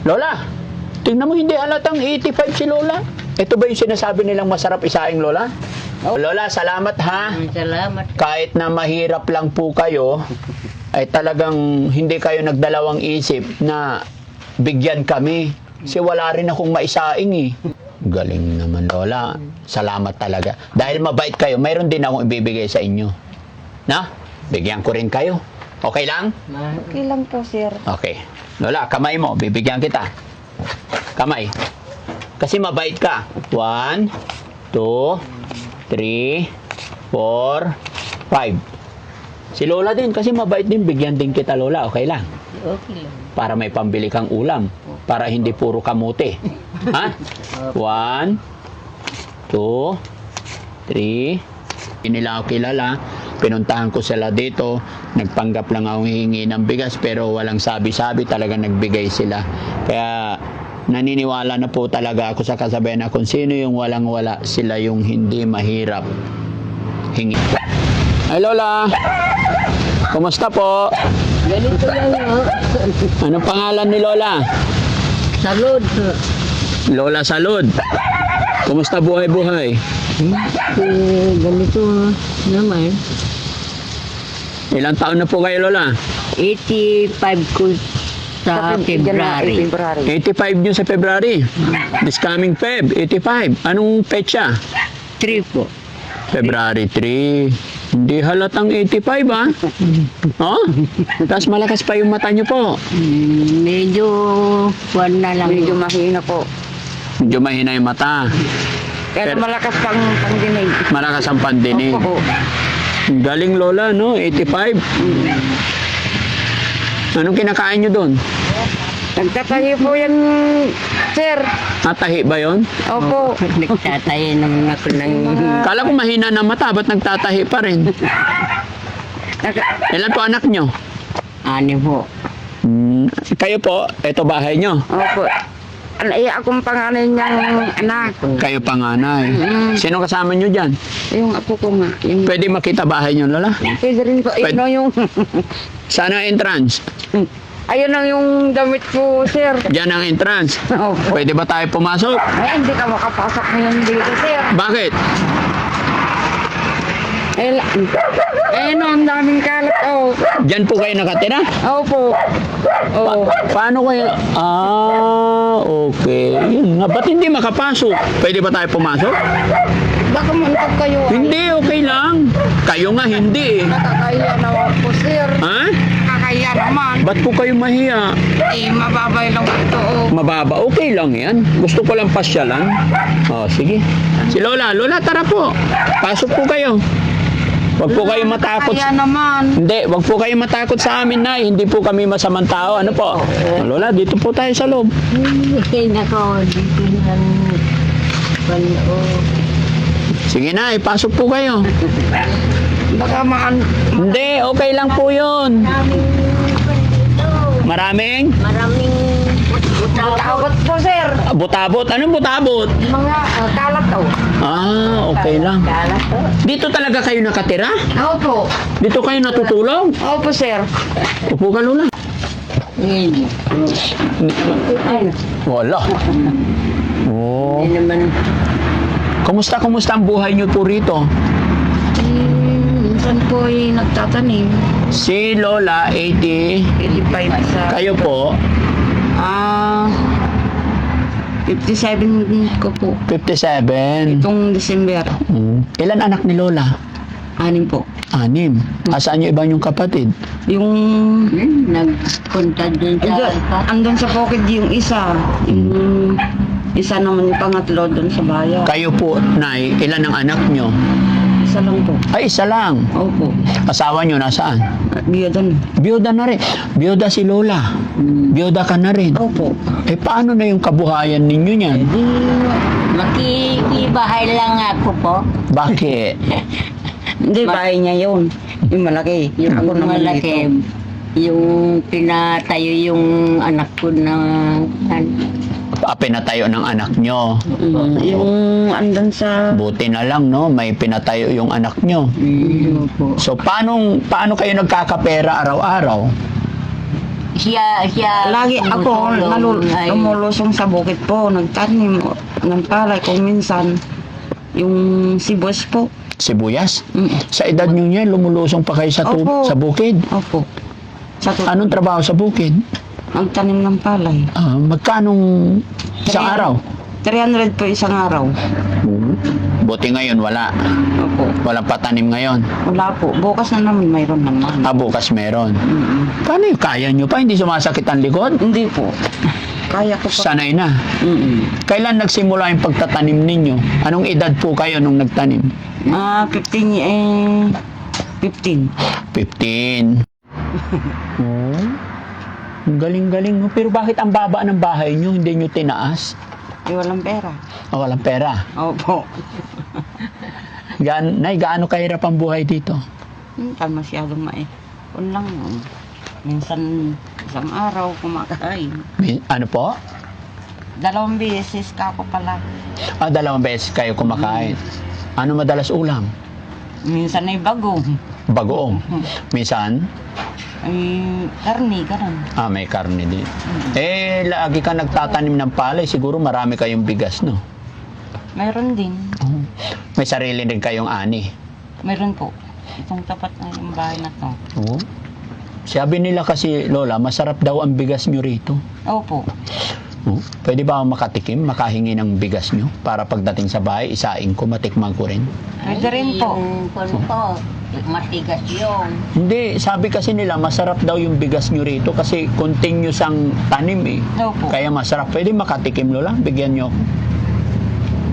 Lola, tingnan mo hindi halatang 85 si Lola. Ito ba yung sinasabi nilang masarap isaing, Lola? Oh. Lola, salamat ha. Salamat. Kahit na mahirap lang po kayo, ay talagang hindi kayo nagdalawang isip na bigyan kami. Kasi wala rin akong maisaing eh. Galing naman, Lola. Salamat talaga. Dahil mabait kayo, mayroon din akong ibibigay sa inyo. Na? Bigyan ko rin kayo. Okay lang? Okay lang po, sir. Okay. Lola, kamay mo. Bibigyan kita. Kamay. Kasi mabait ka. 1, 2, 3, 4, 5. Si Lola din, kasi mabait din. Bigyan din kita, Lola. Okay lang? Okay lang. Para may pambili kang ulam. Para hindi puro kamote. Ha? 1, 2, 3. Hindi nila ako kilala. Pinuntahan ko sila dito. Nagpanggap lang ako hingi ng bigas pero walang sabi-sabi. Talaga nagbigay sila. Kaya naniniwala na po talaga ako sa kasabihan na kung sino yung walang-wala, sila yung hindi mahirap hingi. Ay Lola! Kumusta po? Ganito lang ho. Anong pangalan ni Lola? Salud. Lola Salud. Kumusta buhay-buhay? Ganito naman. Ilang taon na po kayo, Lola? 85 ko sa February. 85 nyo sa February. This coming Feb, 85. Anong petsa? 3 po. February 3. Hindi halatang 85, ha? Oh? Tapos malakas pa yung mata nyo po. Medyo buwan na lang. Medyo mahina po. Medyo mahina yung mata. Pero malakas pang pandinig. Malakas ang pandinig. Opo. Galing, Lola, no? 85. Anong kinakain nyo doon? Nagtatayo po yan, sir. Tahi ba yon? Opo. Nagtatayo naman ako ng... Kala ko mahina na mata, ba't nagtatahi pa rin? Ilan po anak nyo? 6 po. Kayo po, ito bahay nyo. Opo. Akong pangalan niyang anak. Kayo panganay. Sino kasama nyo dyan? Yung apo ko nga. Yung... Pwede makita bahay nyo, Lola? Pwede rin po. Pwede. Ayun yung... Saan ang entrance? Ayun ang yung damit ko, sir. Diyan ang entrance. Opo. Pwede ba tayo pumasok? Ay, hindi ka makapasok ngayon dito, sir. Bakit? No, ang daming kalat, oh. Diyan po kayo nakatira? Opo. Oh. Paano kayo? Okay. Yun nga, ba't hindi makapasok? Pwede ba tayo pumasok? Baka mantag kayo. Hindi, okay lang. Kayo nga hindi eh. Nakakaya naman po, sir. Ha? Nakakaya naman. Ba't po kayo mahiya? Mababay lang ito, oh. Mababa, okay lang yan. Gusto ko lang pasyalan. Oh, sige. Si Lola, Lola, tara po. Pasok po kayo. Wag po kayo matakot. Nakakaya naman. Hindi, wag po kayo matakot sa amin, Nay. Hindi po kami masamang tao. Ano po? Lola, dito po tayo sa loob. Ay, nako. Dito yan. Sige, Nay, pasok po kayo. Baka maan... Hindi, okay lang po yun. Maraming? Maraming Butabot po, sir. Butabot. Anong butabot? Mga kalat, oh. Okay lang. kalat to. Dito talaga kayo nakatira? Opo. Dito kayo natutulog? Opo, sir. Upo ka, Lola. Hindi. Ay, Wala. Oh. hindi naman. Kumusta ang buhay niyo po rito? Minsan po ay nagtatanim. Si Lola, 80. 85 sa... Kayo po, 57 ko po. 57. Itong December. Ilan anak ni Lola? 6 po. 6. Asaan yung ibang yung kapatid? Yung... Nagpunta din sa... Andun sa pocket yung isa. Yung isa naman yung pangatlo doon sa bayan. Kayo po, Nay, ilan ang anak nyo? Isa lang po. Ay, isa lang. Opo. Asawa nyo nasaan? Biyada na. Biyuda na rin. Biyuda si Lola. Biyuda ka na rin. Opo. Eh, paano na yung kabuhayan ninyo niyan? Makikibahay lang ako po. Bakit? Hindi, bahay niya yun. Yung malaki. Yung ako Yung naman malaki. dito. Yung pinatayo yung anak ko na... Pinatayo ng anak nyo. Yung andun sa... Buti na lang, no? May pinatayo yung anak nyo. po. So, paano kayo nagkakapera araw-araw? siya Lagi ako lumulusong sa bukid po, nagtanim ng palay kung minsan yung sibuyas po. Sibuyas? Mm. Sa edad nyo niya, lumulusong pa kayo Opo. sa bukid. Opo. Sa Anong trabaho sa bukid? Nagtanim ng palay. Magkanong isang araw? 300 po isang araw. Buti ngayon, wala. Opo. Walang patanim ngayon. Wala po. Bukas na naman mayroon naman. Bukas meron. Mm-mm. Paano yung kaya nyo pa? Hindi sumasakit ang likod? Hindi po. Kaya ko pa. Sanay na. Mm-mm. Kailan nagsimula yung pagtatanim ninyo? Anong edad po kayo nung nagtanim? 15. 15. Oh. Ang galing-galing mo. Pero bakit ang baba ng bahay nyo? Hindi nyo tinaas? Walang pera. Walang pera. Opo. Nay, gaano kahirap ang buhay dito? Minsan masyadong kung lang. Minsan isang araw kumakain. Ano po? 2 beses ka ako pala. 2 beses kayo kumakain. Ano madalas ulam? Minsan ay bagong. Bagoong. Minsan? Ay karni, ganun. May karne din. Lagi ka nagtatanim ng palay. Siguro marami kayong bigas, no? Mayroon din. May sarili din kayong ani. Mayroon po. Itong tapat na yung bahay na to. Sabi nila kasi, Lola, masarap daw ang bigas nyo rito. Opo. Pwede ba ako makatikim, makahingi ng bigas nyo? Para pagdating sa bahay, isaing ko, matikman ko rin. Pwede rin po. Yung ko, matigas yun. Hindi, sabi kasi nila, masarap daw yung bigas nyo rito kasi continuous ang tanim eh. Opo. Kaya masarap. Pwede makatikim, Lola? Bigyan nyo ako.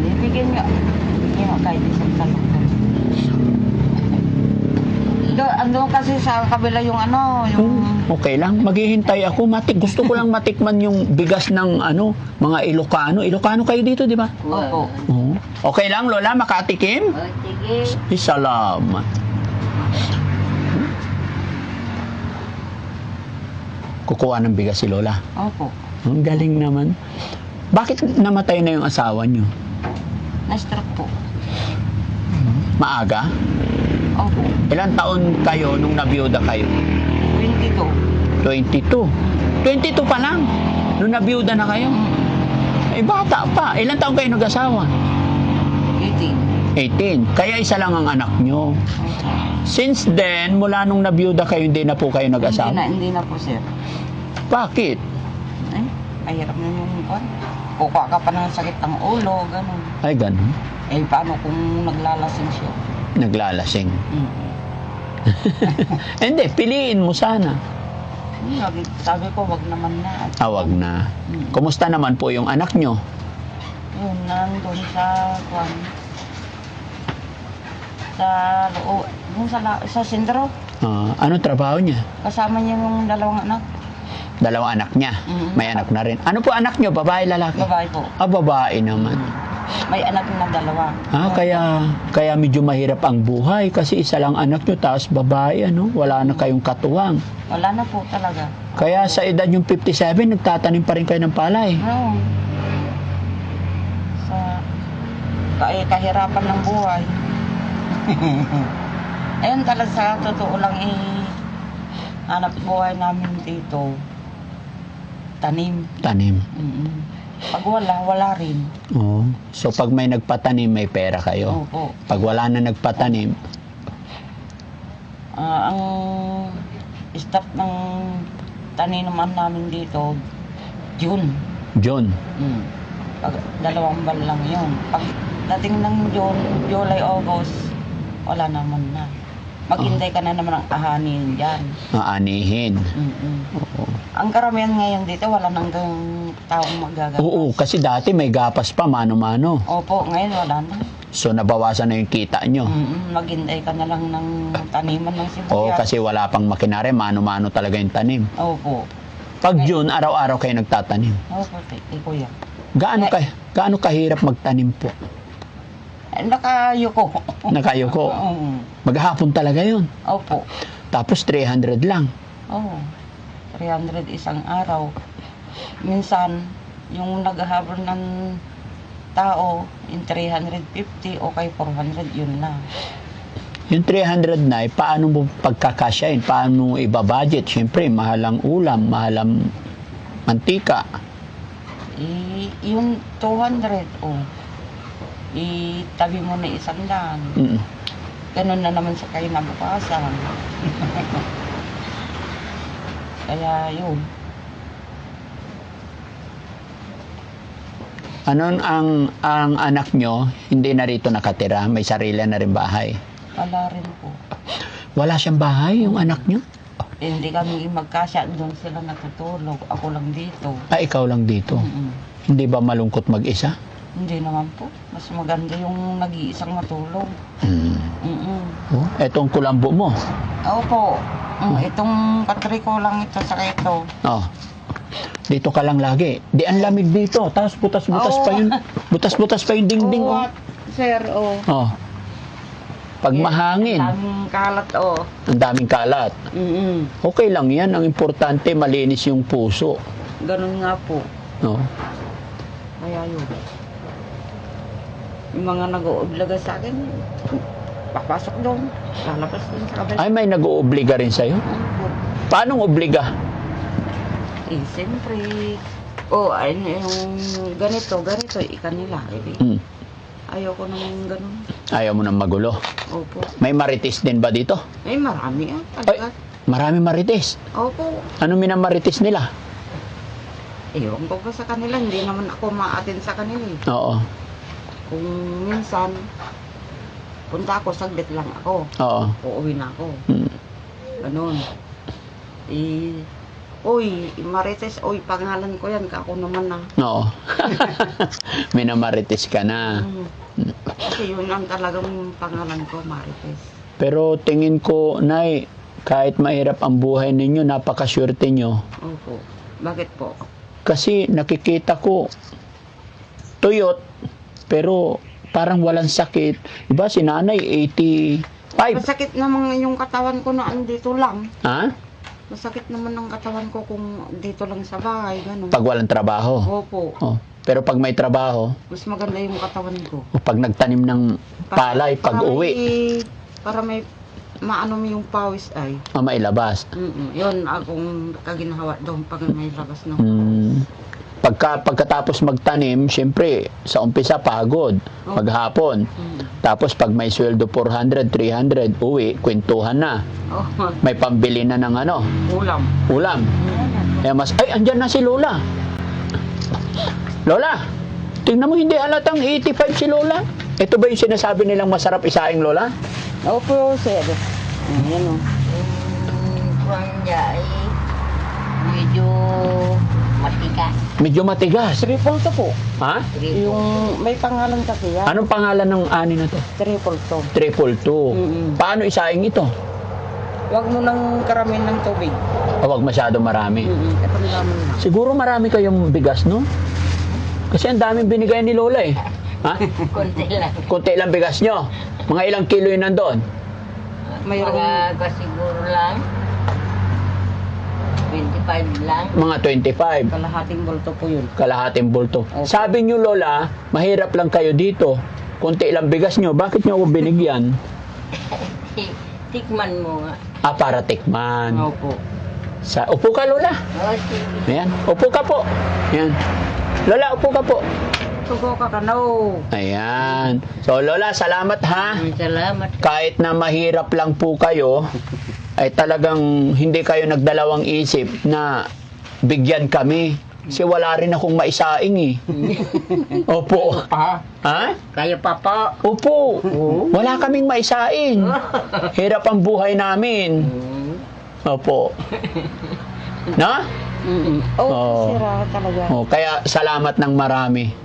Bibigyan nyo. Bibigyan nyo kahit isang talong. Ando kasi sa kabila yung Okay lang, maghihintay ako. Gusto ko lang matikman yung bigas ng mga Ilocano. Ilocano kayo dito, di ba? Opo. Okay lang, Lola, makatikim? Sige. Salamat. Kukuha ng bigas si Lola. Opo. Ang galing naman. Bakit namatay na yung asawa nyo? Na-stroke po. Maaga? Opo. Ilang taon kayo nung nabiyuda kayo? 22. 22. 22 pa lang. Nung nabiyuda na kayo? Bata pa. Ilang taon kayo nag-asawa? 18. 18. Kaya isa lang ang anak nyo. Since then, mula nung nabiyuda kayo, hindi na po kayo nag-asawa? Hindi na po, sir. Bakit? Mahirap na yung kukuha ka pa ng sakit ng ulo, ganun. Ay, ganun. Paano kung naglalasing siya? Naglalasing. Hindi, piliin mo sana. Sabi ko, wag naman na. Wag na. Kumusta naman po yung anak nyo? Yun, nandun sa sa Sindro. Ano trabaho niya? Kasama niya yung 2 anak. 2 anak niya. May anak na rin. Ano po anak nyo? Babae, lalaki? Babae po. Babae naman. May anak na 2. Kaya medyo mahirap ang buhay kasi isa lang anak nyo, tapos babae, wala na kayong katuwang. Wala na po talaga. Kaya sa edad yung 57, nagtatanim pa rin kayo ng palay. Oo. Sa kahirapan ng buhay. Ayun talaga, sa totoo lang hanap buhay namin dito. Tanim. Pag wala rin. So pag may nagpatanim, may pera kayo. Opo. Pag wala na nagpatanim, Ang start ng taniman namin dito, June. Pag 2 buwan lang yun. Pag dating ng June, July, August, wala naman na. Maghintay ka na naman ang ahanin dyan. Aanihin. Ang karamihan ngayon dito, wala nang taong magagapas. Oo, kasi dati may gapas pa, mano-mano. Opo, ngayon wala na. So nabawasan na yung kita nyo. Maghintay ka na lang ng taniman ng sibuyas. Oo, kasi wala pang makinarya, mano-mano talaga yung tanim. Opo. Pag June, araw-araw kayo nagtatanim. Opo, kuya. Gaano kahirap magtanim po? Nakayuko. Nakayuko. Maghapon talaga yun. Opo. Tapos 300 lang. Oo. 300 isang araw. Minsan, yung naghahabol ng tao, in 350 o kay 400, yun na. Yung 300 na, paano mo pagkakasyahin? Paano mo ibabudget? Siyempre, mahalang ulam, mahalang mantika. Yung 200, itabi mo na 100. Mm. Ganun na naman sa kayo nabukasan. Kaya yun. Anon ang anak nyo, hindi na rito nakatira? May sarili na rin bahay? Wala rin po. Wala siyang bahay, yung anak nyo? Hindi kami magkasya, doon sila natutulog. Ako lang dito. Ikaw lang dito. Mm-mm. Hindi ba malungkot mag-isa? Hindi naman po. Mas maganda yung nag-iisang matulog. Hmm. Mm-mm. Oh, etong kulambo mo. Opo. Itong katri ko lang ito sa ito. Oh. Dito ka lang lagi. Di ang lamig dito. Tapos butas-butas pa yun. Butas-butas pa yung dingding. Oh. Sir, Oh. Pag mahangin, Daming kalat, ang daming kalat. Mm-mm. Okay lang yan. Ang importante, malinis yung puso. Ganun nga po. No? Kaya yun. Yung mga nag-uoblaga sa akin, papasok doon. Lalabas din sa kabila. Ay, may nag-uubliga rin sa'yo? Paanong obliga? Siyempre. Yung ganito, ikanila. Hmm. Ayoko naman ganun. Ayaw mo nang magulo. Opo. May marites din ba dito? Ay, marami Ay, talaga. marami marites. Opo. Ano minamarites nila? Ewan ko ba sa kanila, hindi naman ako ma-attend sa kanila eh. Oo. Kung minsan, punta ako, saglit lang ako. Oo. Uuwi na ako. Hmm. Ganun. Marites, pangalan ko yan, kako naman na. Oo. Minamarites ka na. Kasi yun ang talagang pangalan ko, Marites. Pero tingin ko, Nay, kahit mahirap ang buhay ninyo, napakaswerte nyo. Opo. Bakit po? Kasi nakikita ko, tuyot, pero parang walang sakit. Diba si nanay, 85. Masakit naman yung katawan ko na andito lang. Ha? Masakit naman ang katawan ko kung dito lang sa bahay, gano'n. Pag walang trabaho. Opo. Oh. Pero pag may trabaho, Mas maganda yung katawan ko. o pag nagtanim ng palay, pag uwi, Para may maano mo yung pawis ay. mailabas. Yun akong kaginhawa doon pag may labas ng Hmm. Pagkatapos magtanim, siyempre, sa umpisa pagod, maghapon. Tapos pag may sweldo 400, 300, uwi, kwentuhan na. Oh, May pambili na ng ulam. Kaya ay, andyan na si Lola. Lola, tingnan mo, hindi halatang 85 si Lola. Ito ba yung sinasabi nilang masarap isaing, Lola? Opo, sir. Yan o. Kuwang niya ay medyo matigas. Medyo matigas. Triple to po. Ha? Yung may pangalan kasi yan. Anong pangalan ng ani na to? Triple to. 222. Paano isaing ito? Huwag mo nang karamin ng tubig. Huwag masyado marami. Ito naman lang. Siguro marami kayong bigas, no? Kasi ang daming binigay ni Lola eh. Ha? Konti lang. Kunti lang bigas nyo. Mga ilang kilo yun nandun? Mayroong Mga siguro lang. 25 lang. Mga 25. kalahating bulto po yun. Kalahating bulto. Okay. Sabi nyo, Lola, mahirap lang kayo dito. Kunti lang bigas nyo. Bakit nyo ako binigyan? Tikman mo nga. Para tikman. Opo. Upo ka, Lola. Sige. Ayan. Upo ka po. Ayan. Lola, upo ka po. Tugo ka no. Ayan. So, Lola, salamat ha. Salamat. Kahit na mahirap lang po kayo, ay talagang hindi kayo nagdalawang isip na bigyan kami. Kasi wala rin akong maisaing eh. Opo. Ha? Kayo pa po. Opo. Wala kaming maisaing. Hirap ang buhay namin. Opo. Na? Oh, sira talaga. Kaya salamat ng marami.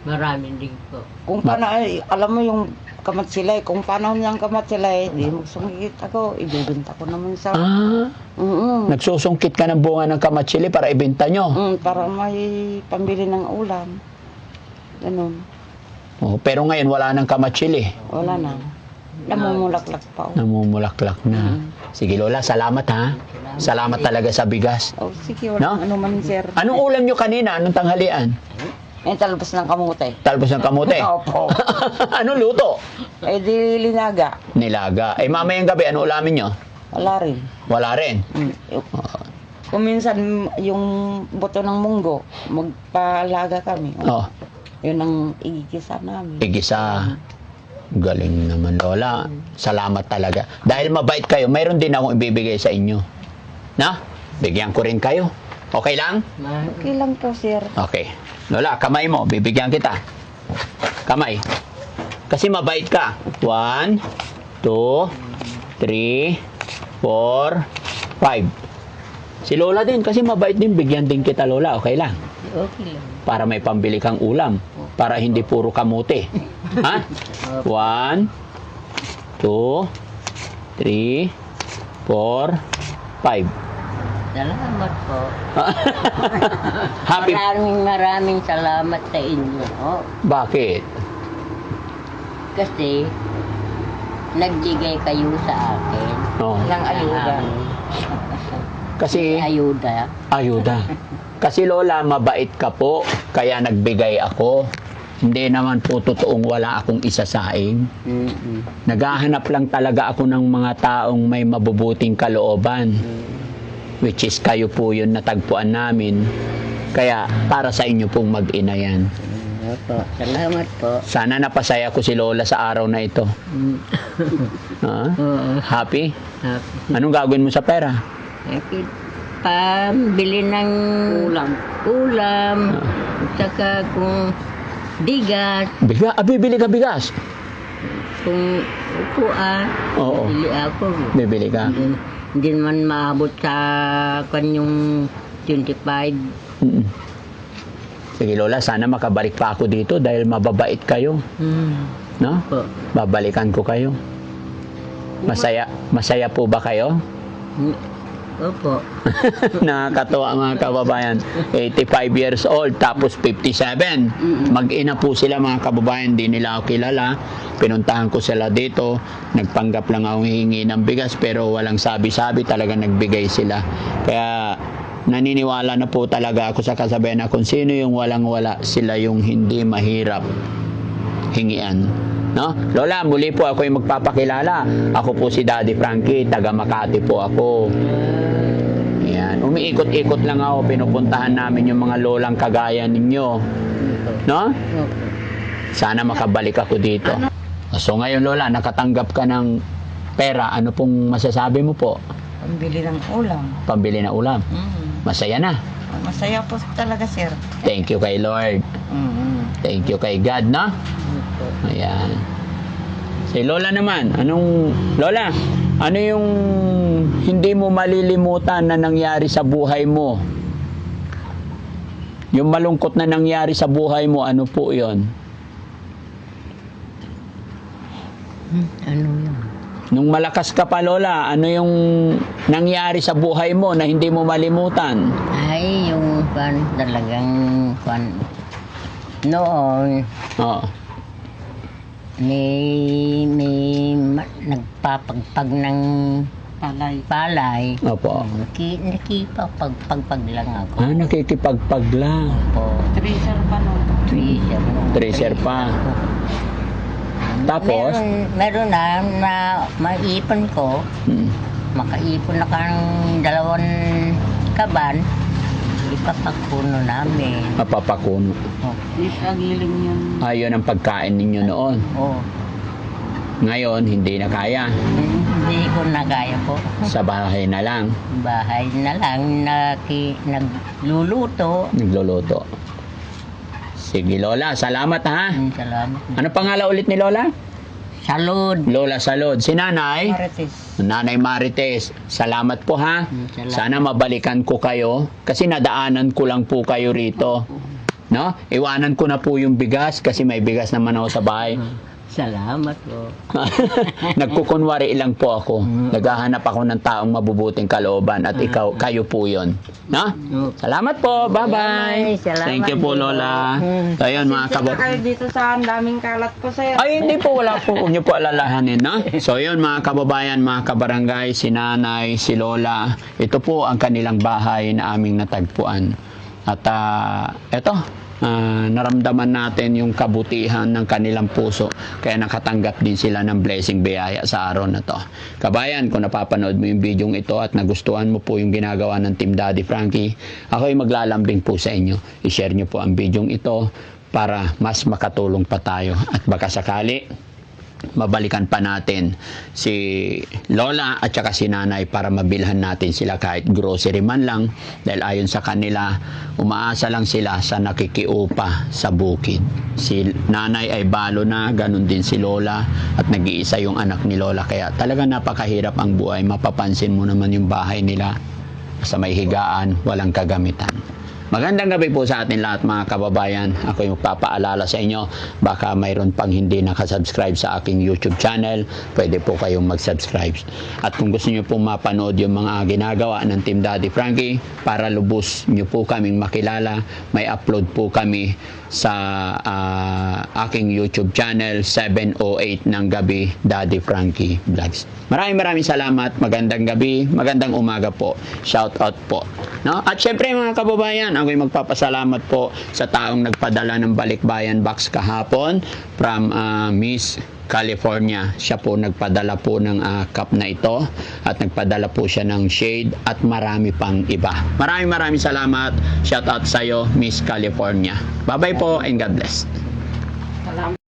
Maraming din po. Kung paano, alam mo yung kamatsilay, kung paano niyang kamatsilay, di magsungkit ako, ibibenta ko naman sa... Nagsusungkit ka ng bunga ng kamatsili para ibenta nyo. Para may pambili ng ulam. Ganun. Pero ngayon wala nang kamatsili. Wala na. Namumulaklak pa. Namumulaklak na. Sige Lola, salamat ha. Salamat talaga sa bigas. Sige, No? ano man sir. Anong ulam nyo kanina? Anong tanghalian? Yung talbos ng kamote. Talbos ng kamote. Opo. Anong luto? Eh di linaga. Nilaga. Eh mamayang gabi, ano ulamin nyo? Wala rin. Wala rin. Kung minsan yung buto ng munggo, magpalaga kami. Oh, Yun ang igigisa namin. igisa. Galing naman, Lola. Salamat talaga. Dahil mabait kayo, mayroon din akong ibibigay sa inyo. Na? Bigyan ko rin kayo. Okay lang? Okay lang po, sir. Okay. Lola, kamay mo. Bibigyan kita. Kamay. Kasi mabait ka. 1, 2, 3, 4, 5. Si Lola din, kasi mabait din. Bigyan din kita, Lola. Okay lang? Okay lang. Para may pambili kang ulam. Para hindi puro kamote. Ha? 1, 2, 3, 4, 5. Salamat po. Happy. Maraming salamat sa inyo. Oh, Bakit? kasi nagbigay kayo sa akin. Oh. Ng ayuda. Kasi Ayuda. ayuda. Kasi Lola, mabait ka po, kaya nagbigay ako. Hindi naman po totoong wala akong isasaing. Naghahanap lang talaga ako ng mga taong may mabubuting kalooban. Which is kayo po yun natagpuan namin. Kaya para sa inyo pong mag-ina yan. Opo, salamat po. Sana napasaya ko si Lola sa araw na ito. Ha? Oo. Happy? Happy. Anong gagawin mo sa pera? Happy. Pambili ng ulam. Saka kung bigas, Bibili ka bigas? kung upuan, Oo. bili ako. Bibili ka? Hindi naman maabot sa kanyang 25. Mm. Sige Lola, sana makabalik pa ako dito dahil mababait kayo. No? Po. Babalikan ko kayo. Masaya po ba kayo? Opo. Nakakatuwa mga kababayan. 85 years old tapos 57. Mag-ina po sila mga kababayan, di nila ako kilala. Pinuntahan ko sila dito. Nagpanggap lang ako hingi ng bigas pero walang sabi-sabi, talaga nagbigay sila. Kaya naniniwala na po talaga ako sa kasabihan na kung sino yung walang-wala, sila yung hindi mahirap hingian. No? Lola, muli po ako yung magpapakilala. Ako po si Daddy Frankie, taga Makati po ako. Ayan. Umiikot-ikot lang ako, pinupuntahan namin yung mga lolang kagaya ninyo. No? Opo. Sana makabalik ako dito. So ngayon Lola, nakatanggap ka ng pera, ano pong masasabi mo po? Pambili ng ulam. Pambili na ulam. Masaya na. Masaya po talaga, sir. Thank you kay Lord. Thank you kay God, no? Opo. Ayan. Si Lola naman, Lola, ano yung hindi mo malilimutan na nangyari sa buhay mo? Yung malungkot na nangyari sa buhay mo, ano po yon? Ano yun? Nung malakas ka pa, Lola, ano yung nangyari sa buhay mo na hindi mo malimutan? Ay, yung talagang noon, Oo. nagpapagpag ng palay. Opo. Nakipagpagpag lang ako. Nakikipagpag lang. Opo. Tracer pa nun. Tracer pa. Tapos? Meron na maipon ko. Makaipon na kang 2 kaban. Ipapakuno namin. Mapapakuno. Isagiling yun. Ayun ang pagkain ninyo noon. Oo. Ngayon, hindi na kaya. Hindi ko na kaya po. Sa bahay na lang. Bahay na lang nagluluto. Nagluluto. Sige, Lola. Salamat, ha? Salamat. Ano pangalan ulit ni Lola? Salud. Lola Salud. Si Nanay? Marites. Nanay Marites. Salamat po, ha? Salamat. Sana mabalikan ko kayo. Kasi nadaanan ko lang po kayo rito. No? Iwanan ko na po yung bigas kasi may bigas naman ako sa bahay. Salamat po. Nagkukunwari lang po ako. Naghahanap ako ng taong mabubuting kalooban at kayo po yun. No? Salamat po. Bye-bye. Salamat Thank you po, din. Lola. So, yun mga Sita kababayan. kayo dito sa daming kalat po, sir. Ay, hindi po. Wala po. Huwag niyo po alalahanin, no? So, yun mga kababayan, mga kabarangay, si Nanay, si Lola. Ito po ang kanilang bahay na aming natagpuan. At eto, naramdaman natin yung kabutihan ng kanilang puso. Kaya nakatanggap din sila ng blessing biyaya sa araw na to. Kabayan, kung napapanood mo yung video ito at nagustuhan mo po yung ginagawa ng Team Daddy Frankie, ako ay maglalambing po sa inyo. I-share nyo po ang video ito para mas makatulong pa tayo. At baka sakali, mabalikan pa natin si Lola at saka si Nanay para mabilhan natin sila kahit grocery man lang, dahil ayon sa kanila umaasa lang sila sa nakikiupa sa bukid. Si Nanay ay balo na, ganun din si Lola, at nag-iisa yung anak ni Lola, kaya talaga napakahirap ang buhay. Mapapansin mo naman yung bahay nila sa may higaan, walang kagamitan. Magandang gabi po sa atin lahat mga kababayan. Ako yung magpapaalala sa inyo, baka mayroon pang hindi nakasubscribe sa aking YouTube channel, pwede po kayong mag-subscribe. At kung gusto nyo pong mapanood yung mga ginagawa ng Team Daddy Frankie, para lubos nyo po kaming makilala, may upload po kami sa aking YouTube channel, 7:08 ng gabi, Daddy Frankie Vlogs. Maraming salamat, magandang gabi, magandang umaga po, shout out po. No? At syempre mga kababayan, ako'y magpapasalamat po sa taong nagpadala ng balikbayan box kahapon from Miss California. Siya po nagpadala po ng cup na ito at nagpadala po siya ng shade at marami pang iba. Maraming salamat. Shout out sa iyo, Miss California. Bye bye po and God bless. Salamat.